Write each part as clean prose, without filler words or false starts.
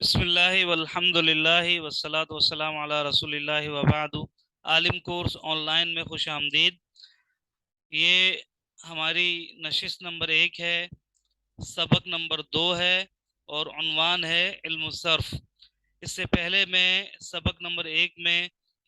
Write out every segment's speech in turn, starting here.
بسم اللہ والحمد للہ والصلاۃ والسلام علی رسول اللہ وبعد۔ عالم کورس آن لائن میں خوش آمدید۔ یہ ہماری نشست نمبر 1 ہے، سبق نمبر 2 ہے اور عنوان ہے علم الصرف۔ اس سے پہلے میں سبق نمبر 1 میں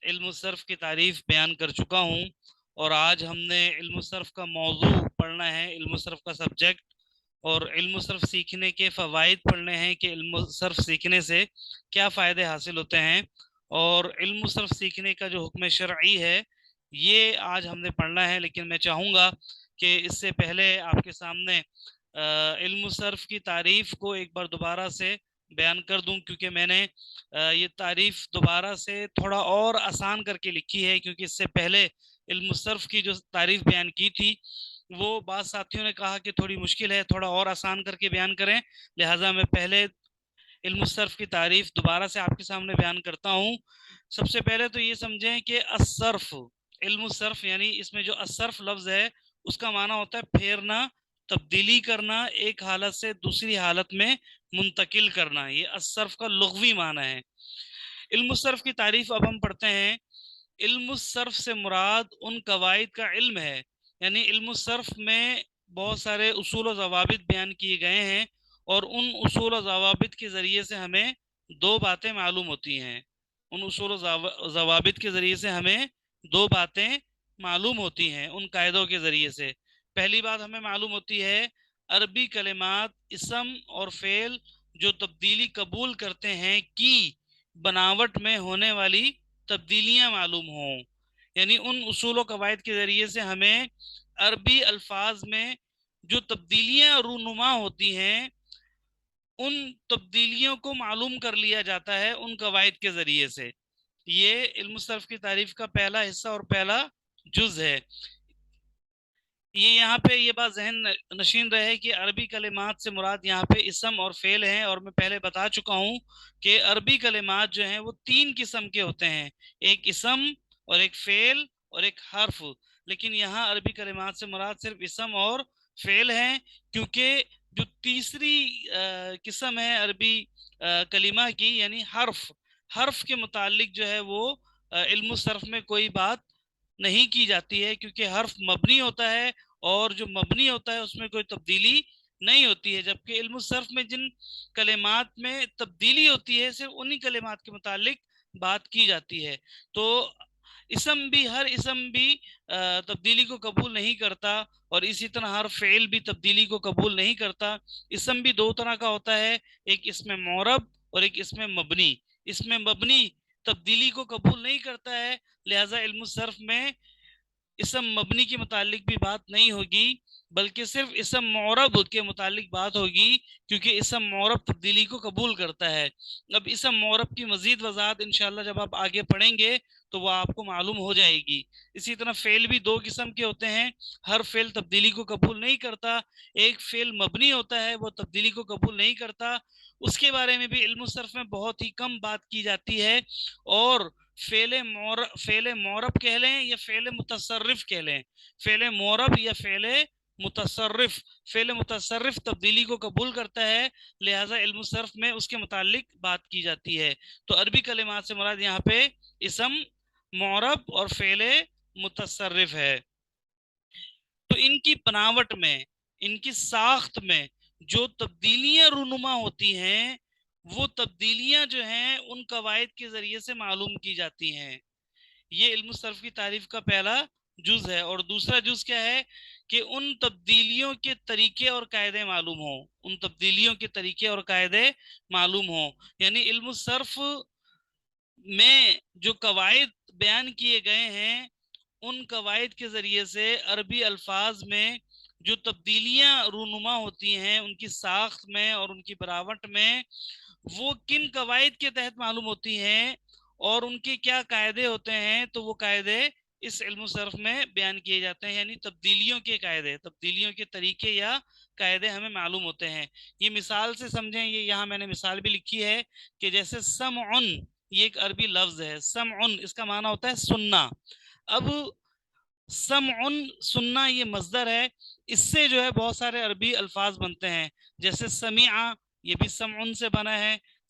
علم الصرف کی تعریف بیان کر چکا ہوں، اور آج ہم نے علم الصرف کا موضوع پڑھنا ہے، علم الصرف کا سبجیکٹ، اور علم الصرف سیکھنے کے فوائد پڑھنے ہیں کہ علم الصرف سیکھنے سے کیا فائدے حاصل ہوتے ہیں، اور علم الصرف سیکھنے کا جو حکم شرعی ہے یہ آج ہم نے پڑھنا ہے۔ لیکن میں چاہوں گا کہ اس سے پہلے آپ کے سامنے علم الصرف کی تعریف کو ایک بار دوبارہ سے بیان کر دوں، کیونکہ میں نے یہ تعریف دوبارہ سے تھوڑا اور آسان کر کے لکھی ہے، کیونکہ اس سے پہلے علم الصرف کی جو تعریف بیان کی تھی وہ بعض ساتھیوں نے کہا کہ تھوڑی مشکل ہے، تھوڑا اور آسان کر کے بیان کریں، لہٰذا میں پہلے علم الصرف کی تعریف دوبارہ سے آپ کے سامنے بیان کرتا ہوں۔ سب سے پہلے تو یہ سمجھیں کہ الصرف، علم الصرف یعنی اس میں جو الصرف لفظ ہے اس کا معنی ہوتا ہے پھیرنا، تبدیلی کرنا، ایک حالت سے دوسری حالت میں منتقل کرنا، یہ الصرف کا لغوی معنی ہے۔ علم الصرف کی تعریف اب ہم پڑھتے ہیں۔ علم الصرف سے مراد ان قواعد کا علم ہے، یعنی علم الصرف میں بہت سارے اصول و ضوابط بیان کیے گئے ہیں، اور ان اصول و ضوابط کے ذریعے سے ہمیں دو باتیں معلوم ہوتی ہیں۔ ان اصول و ضوابط کے ذریعے سے ہمیں دو باتیں معلوم ہوتی ہیں ان قاعدوں کے ذریعے سے۔ پہلی بات ہمیں معلوم ہوتی ہے عربی کلمات اسم اور فعل جو تبدیلی قبول کرتے ہیں کی بناوٹ میں ہونے والی تبدیلیاں معلوم ہوں، یعنی ان اصول و قواعد کے ذریعے سے ہمیں عربی الفاظ میں جو تبدیلیاں رونما ہوتی ہیں ان تبدیلیوں کو معلوم کر لیا جاتا ہے ان قواعد کے ذریعے سے۔ یہ علم الصرف کی تعریف کا پہلا حصہ اور پہلا جز ہے۔ یہ یہاں پہ یہ بات ذہن نشین رہے کہ عربی کلمات سے مراد یہاں پہ اسم اور فعل ہیں، اور میں پہلے بتا چکا ہوں کہ عربی کلمات جو ہیں وہ 3 قسم کے ہوتے ہیں، ایک اسم اور ایک فعل اور ایک حرف۔ لیکن یہاں عربی کلمات سے مراد صرف اسم اور فعل ہیں، کیونکہ جو تیسری قسم ہے عربی کلمہ کی یعنی حرف کے متعلق جو ہے وہ علم الصرف میں کوئی بات نہیں کی جاتی ہے، کیونکہ حرف مبنی ہوتا ہے، اور جو مبنی ہوتا ہے اس میں کوئی تبدیلی نہیں ہوتی ہے، جبکہ علم الصرف میں جن کلمات میں تبدیلی ہوتی ہے صرف انہی کلمات کے متعلق بات کی جاتی ہے۔ تو ہر اسم بھی تبدیلی کو قبول نہیں کرتا، اور اسی طرح ہر فعل بھی تبدیلی کو قبول نہیں کرتا۔ اسم بھی 2 طرح کا ہوتا ہے، ایک اسم معرب اور ایک اسم مبنی۔ اسم مبنی تبدیلی کو قبول نہیں کرتا ہے، لہٰذا علم الصرف میں اسم مبنی کے متعلق بھی بات نہیں ہوگی، بلکہ صرف اسم معرب کے متعلق بات ہوگی، کیونکہ اسم معرب تبدیلی کو قبول کرتا ہے۔ اب اسم معرب کی مزید وضاحت انشاءاللہ جب آپ آگے پڑھیں گے تو وہ آپ کو معلوم ہو جائے گی۔ اسی طرح فعل بھی 2 قسم کے ہوتے ہیں، ہر فعل تبدیلی کو قبول نہیں کرتا، ایک فعل مبنی ہوتا ہے وہ تبدیلی کو قبول نہیں کرتا، اس کے بارے میں بھی علم الصرف میں بہت ہی کم بات کی جاتی ہے، اور فعل معرب کہہ لیں یا فعل متصرف کہہ لیں، فعل معرب یا فعل متصرف، فعل متصرف تبدیلی کو قبول کرتا ہے، لہٰذا علم الصرف میں اس کے متعلق بات کی جاتی ہے۔ تو عربی کلمات سے مراد یہاں پہ اسم معرب اور فعل متصرف ہے۔ تو ان کی بناوٹ میں، ان کی ساخت میں جو تبدیلیاں رونما ہوتی ہیں وہ تبدیلیاں جو ہیں ان قواعد کے ذریعے سے معلوم کی جاتی ہیں۔ یہ علم الصرف کی تعریف کا پہلا جز ہے، اور دوسرا جز کیا ہے کہ ان تبدیلیوں کے طریقے اور قاعدے معلوم ہوں، ان تبدیلیوں کے طریقے اور قاعدے معلوم ہوں، یعنی علم الصرف میں جو قواعد بیان کیے گئے ہیں ان قواعد کے ذریعے سے عربی الفاظ میں جو تبدیلیاں رونما ہوتی ہیں ان کی ساخت میں اور ان کی بناوٹ میں وہ کن قواعد کے تحت معلوم ہوتی ہیں اور ان کے کیا قاعدے ہوتے ہیں، تو وہ قاعدے اس علم الصرف میں بیان کیے جاتے ہیں، یعنی تبدیلیوں کے قاعدے، تبدیلیوں کے طریقے یا قاعدے ہمیں معلوم ہوتے ہیں۔ یہ مثال سے سمجھیں، یہ یہاں میں نے مثال بھی لکھی ہے کہ جیسے سمعن، یہ ایک عربی لفظ ہے، سمعن اس کا معنی ہوتا ہے سننا۔ اب سمعن سننا یہ مصدر ہے، اس سے جو ہے بہت سارے عربی الفاظ بنتے ہیں، جیسے سمیع یہ بھی سمعن سے بنا ہے،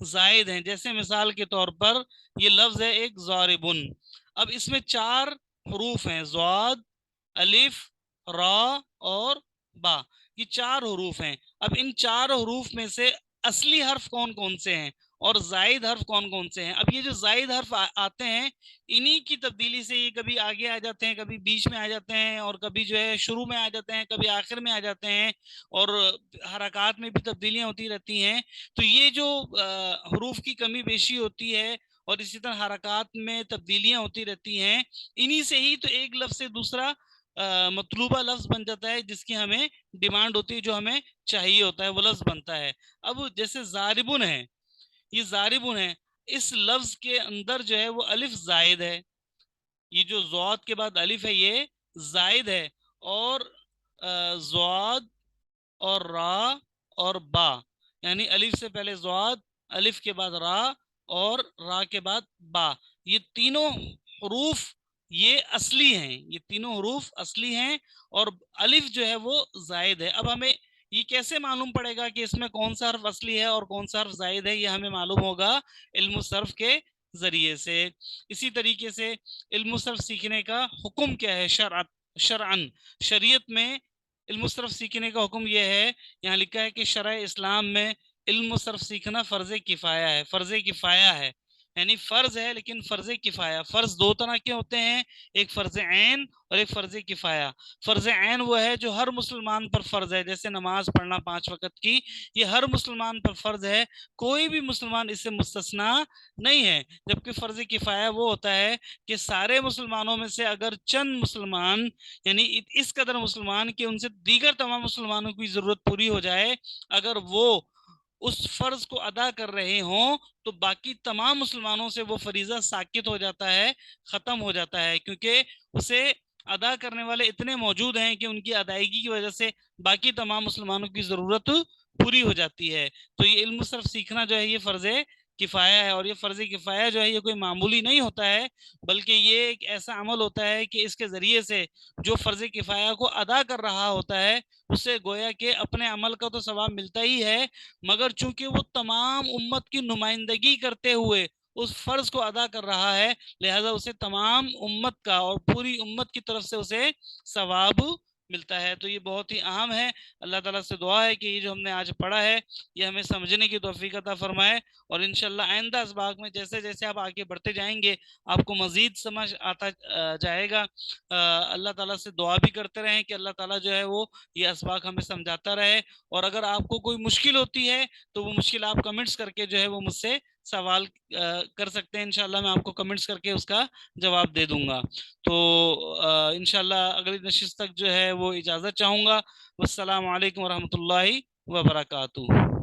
زائد ہیں. جیسے مثال کے طور پر یہ لفظ ہے ایک ضاربن. اب اس میں 4 حروف ہیں، ضاد، الف، را اور با. یہ 4 حروف ہیں. اب ان 4 حروف میں سے اصلی حرف کون کون سے ہیں اور زائد حرف کون کون سے ہیں؟ اب یہ جو زائد حرف آتے ہیں انہی کی تبدیلی سے یہ کبھی آگے آ جاتے ہیں، کبھی بیچ میں آ جاتے ہیں، اور کبھی جو ہے شروع میں آ جاتے ہیں، کبھی آخر میں آ جاتے ہیں، اور حرکات میں بھی تبدیلیاں ہوتی رہتی ہیں. تو یہ جو حروف کی کمی بیشی ہوتی ہے اور اسی طرح حرکات میں تبدیلیاں ہوتی رہتی ہیں، انہی سے ہی تو ایک لفظ سے دوسرا مطلوبہ لفظ بن جاتا ہے، جس کی ہمیں ڈیمانڈ ہوتی ہے، جو ہمیں چاہیے ہوتا ہے وہ لفظ بنتا ہے. اب جیسے ضاربن ہے، یہ ضاربن ہے، اس لفظ کے اندر جو ہے وہ الف زائد ہے. یہ جو ضاد کے بعد الف ہے یہ زائد ہے، اور ضاد اور را اور با، یعنی الف سے پہلے ضاد، الف کے بعد را اور را کے بعد با، یہ تینوں حروف یہ اصلی ہیں، یہ تینوں حروف اصلی ہیں، اور الف جو ہے وہ زائد ہے. اب ہمیں یہ کیسے معلوم پڑے گا کہ اس میں کون سا حرف اصلی ہے اور کون سا حرف زائد ہے؟ یہ ہمیں معلوم ہوگا علم الصرف کے ذریعے سے. اسی طریقے سے علم الصرف سیکھنے کا حکم کیا ہے شرعن؟ شریعت میں علم الصرف سیکھنے کا حکم یہ ہے، یہاں لکھا ہے کہ شرع اسلام میں علم الصرف سیکھنا فرض کفایہ ہے. فرض کفایہ ہے یعنی فرض ہے لیکن فرض کفایہ. فرض 2 طرح کے ہوتے ہیں، ایک فرض عین اور ایک فرض کفایہ. فرض عین وہ ہے جو ہر مسلمان پر فرض ہے، جیسے نماز پڑھنا 5 وقت کی، یہ ہر مسلمان پر فرض ہے، کوئی بھی مسلمان اس سے مستثنا نہیں ہے. جبکہ فرض کفایہ وہ ہوتا ہے کہ سارے مسلمانوں میں سے اگر چند مسلمان، یعنی اس قدر مسلمان کہ ان سے دیگر تمام مسلمانوں کی ضرورت پوری ہو جائے، اگر وہ اس فرض کو ادا کر رہے ہوں تو باقی تمام مسلمانوں سے وہ فریضہ ساقط ہو جاتا ہے، ختم ہو جاتا ہے، کیونکہ اسے ادا کرنے والے اتنے موجود ہیں کہ ان کی ادائیگی کی وجہ سے باقی تمام مسلمانوں کی ضرورت پوری ہو جاتی ہے. تو یہ علم صرف سیکھنا جو ہے یہ فرض کفایہ ہے، اور یہ فرض کفایہ جو ہے یہ کوئی معمولی نہیں ہوتا ہے، بلکہ یہ ایک ایسا عمل ہوتا ہے کہ اس کے ذریعے سے جو فرض کفایہ کو ادا کر رہا ہوتا ہے اسے گویا کہ اپنے عمل کا تو ثواب ملتا ہی ہے، مگر چونکہ وہ تمام امت کی نمائندگی کرتے ہوئے اس فرض کو ادا کر رہا ہے، لہذا اسے تمام امت کا اور پوری امت کی طرف سے اسے ثواب ملتا ہے. تو یہ بہت ہی اہم ہے. اللہ تعالیٰ سے دعا ہے کہ یہ جو ہم نے آج پڑھا ہے یہ ہمیں سمجھنے کی توفیق عطا فرمائے، اور انشاءاللہ آئندہ اسباق میں جیسے جیسے آپ آگے بڑھتے جائیں گے آپ کو مزید سمجھ آتا جائے گا. اللہ تعالیٰ سے دعا بھی کرتے رہیں کہ اللہ تعالیٰ جو ہے وہ یہ اسباق ہمیں سمجھاتا رہے، اور اگر آپ کو کوئی مشکل ہوتی ہے تو وہ مشکل آپ کمنٹس کر کے جو ہے وہ مجھ سے سوال کر سکتے ہیں. انشاءاللہ میں آپ کو کمنٹس کر کے اس کا جواب دے دوں گا. تو انشاءاللہ اگلی نشست تک جو ہے وہ اجازت چاہوں گا. والسلام علیکم ورحمۃ اللہ وبرکاتہ.